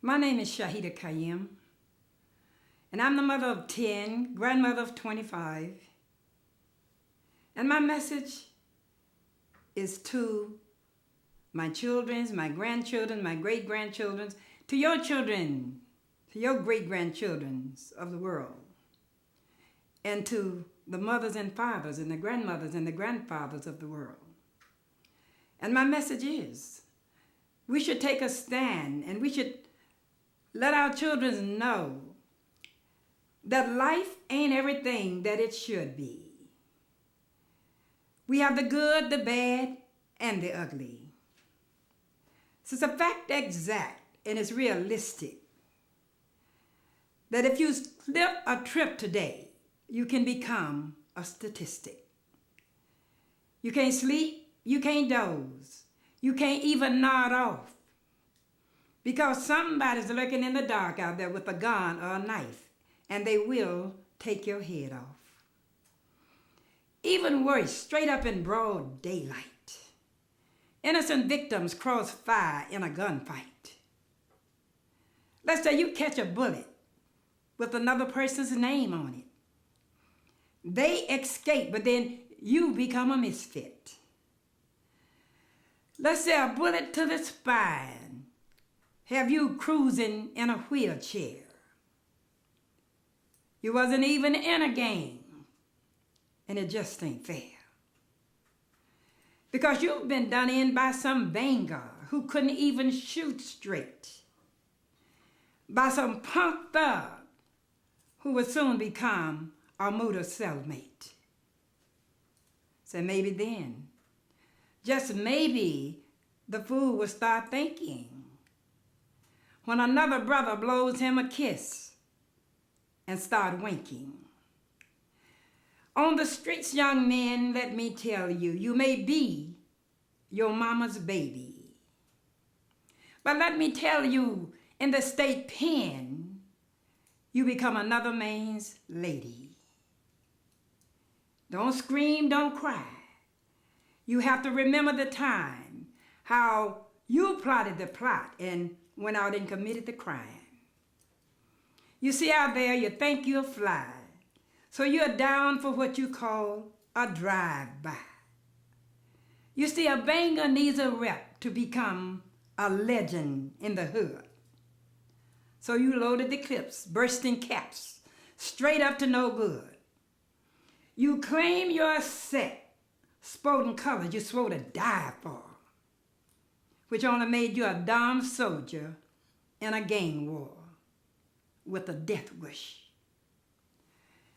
My name is ShahidahQ, and I'm the mother of 10, grandmother of 25. And my message is to my children, my grandchildren, my great-grandchildren, to your children, to your great-grandchildren of the world, and to the mothers and fathers and the grandmothers and the grandfathers of the world. And my message is, we should take a stand and we should let our children know that life ain't everything that it should be. We have the good, the bad, and the ugly. So it's a fact exact and it's realistic that if you slip a trip today, you can become a statistic. You can't sleep, you can't doze, you can't even nod off because somebody's lurking in the dark out there with a gun or a knife and they will take your head off. Even worse, straight up in broad daylight, innocent victims cross fire in a gunfight. Let's say you catch a bullet with another person's name on it. They escape, but then you become a misfit. Let's say a bullet to the spine have you cruising in a wheelchair. You wasn't even in a game, and it just ain't fair. Because you've been done in by some vanguard who couldn't even shoot straight, by some punk thug who would soon become a motor cellmate. So maybe then, just maybe, the fool will start thinking when another brother blows him a kiss and start winking. On the streets, young men, let me tell you, you may be your mama's baby. But let me tell you, in the state pen, you become another man's lady. Don't scream, don't cry. You have to remember the time, how you plotted the plot and went out and committed the crime. You see out there, you think you'll fly, so you're down for what you call a drive-by. You see, a banger needs a rep to become a legend in the hood. So you loaded the clips, bursting caps, straight up to no good. You claim your set, sporting colors you swore to die for, which only made you a dumb soldier in a gang war with a death wish.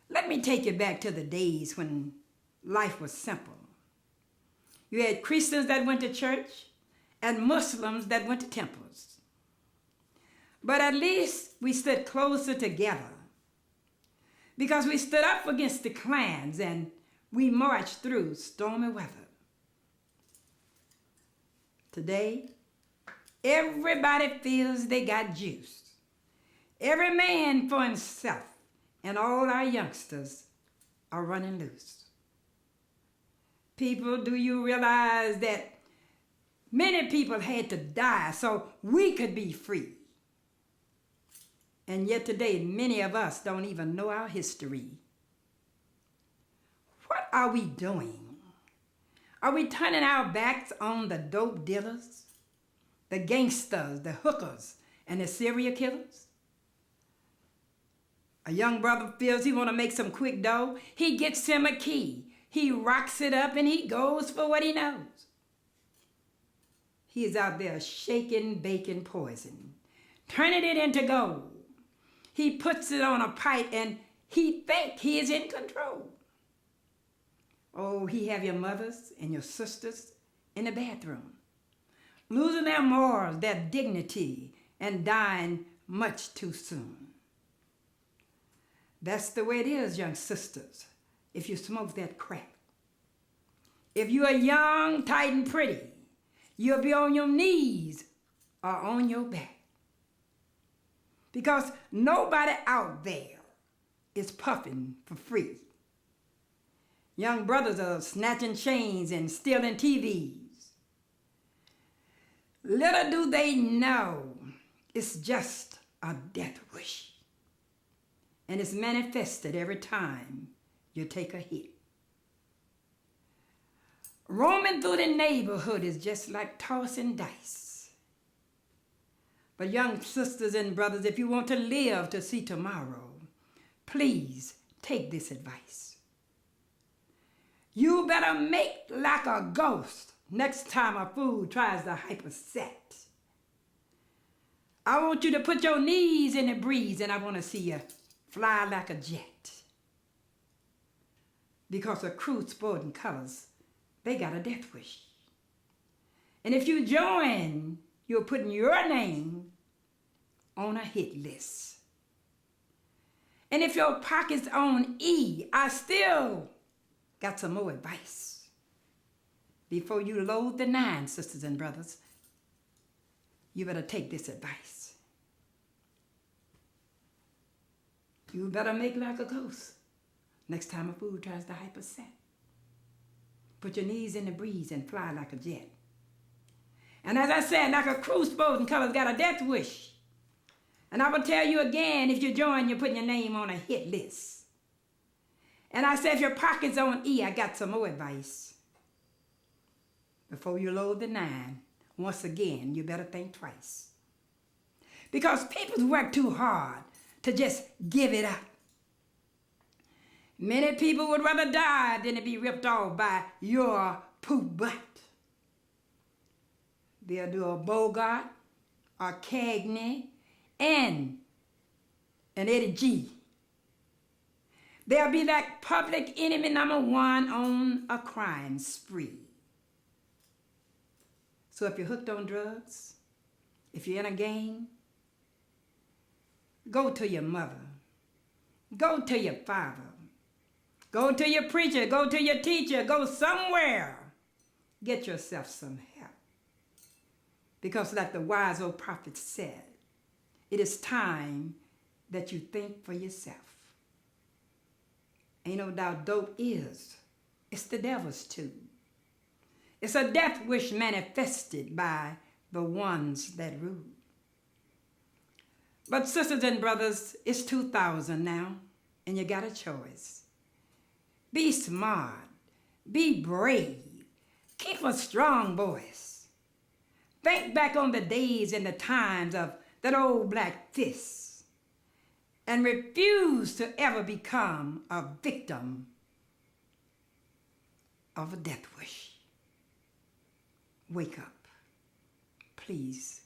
Let me take you back to the days when life was simple. You had Christians that went to church and Muslims that went to temples. But at least we stood closer together because we stood up against the clans and we marched through stormy weather. Today, everybody feels they got juice. Every man for himself, and all our youngsters are running loose. People, do you realize that many people had to die so we could be free? And yet today, many of us don't even know our history. What are we doing? Are we turning our backs on the dope dealers, the gangsters, the hookers, and the serial killers? A young brother feels he want to make some quick dough. He gets him a key. He rocks it up and he goes for what he knows. He is out there shaking, baking poison, turning it into gold. He puts it on a pipe and he thinks he is in control. Oh, he have your mothers and your sisters in the bathroom, losing their morals, their dignity, and dying much too soon. That's the way it is, young sisters, if you smoke that crack. If you are young, tight, and pretty, you'll be on your knees or on your back. Because nobody out there is puffing for free. Young brothers are snatching chains and stealing TVs. Little do they know, It's just a death wish. And it's manifested every time you take a hit. Roaming through the neighborhood is just like tossing dice. But young sisters and brothers, if you want to live to see tomorrow, please take this advice. You better make like a ghost next time a fool tries to hyperset. I want you to put your knees in the breeze, and I want to see you fly like a jet. Because the crew sporting colors, they got a death wish. And if you join, you're putting your name on a hit list. And if your pocket's on E, I still got some more advice. Before you load the 9, sisters and brothers, you better take this advice. You better make like a ghost next time a fool tries to hyperset. Put your knees in the breeze and fly like a jet. And as I said, like a cruise boat in colors, got a death wish. And I will tell you again, if you join, you're putting your name on a hit list. And I said, if your pocket's on E, I got some more advice. Before you load the 9, once again, you better think twice. Because people work too hard to just give it up. Many people would rather die than to be ripped off by your poop butt. They'll do a Bogart, a Cagney, and an Eddie G. They'll be like public enemy number 1 on a crime spree. So if you're hooked on drugs, if you're in a gang, go to your mother, go to your father, go to your preacher, go to your teacher, go somewhere. Get yourself some help. Because like the wise old prophet said, it is time that you think for yourself. Ain't no doubt dope is. It's the devil's too. It's a death wish manifested by the ones that rule. But sisters and brothers, it's 2000 now, and you got a choice. Be smart. Be brave. Keep a strong voice. Think back on the days and the times of that old black fist, and refuse to ever become a victim of a death wish. Wake up. Please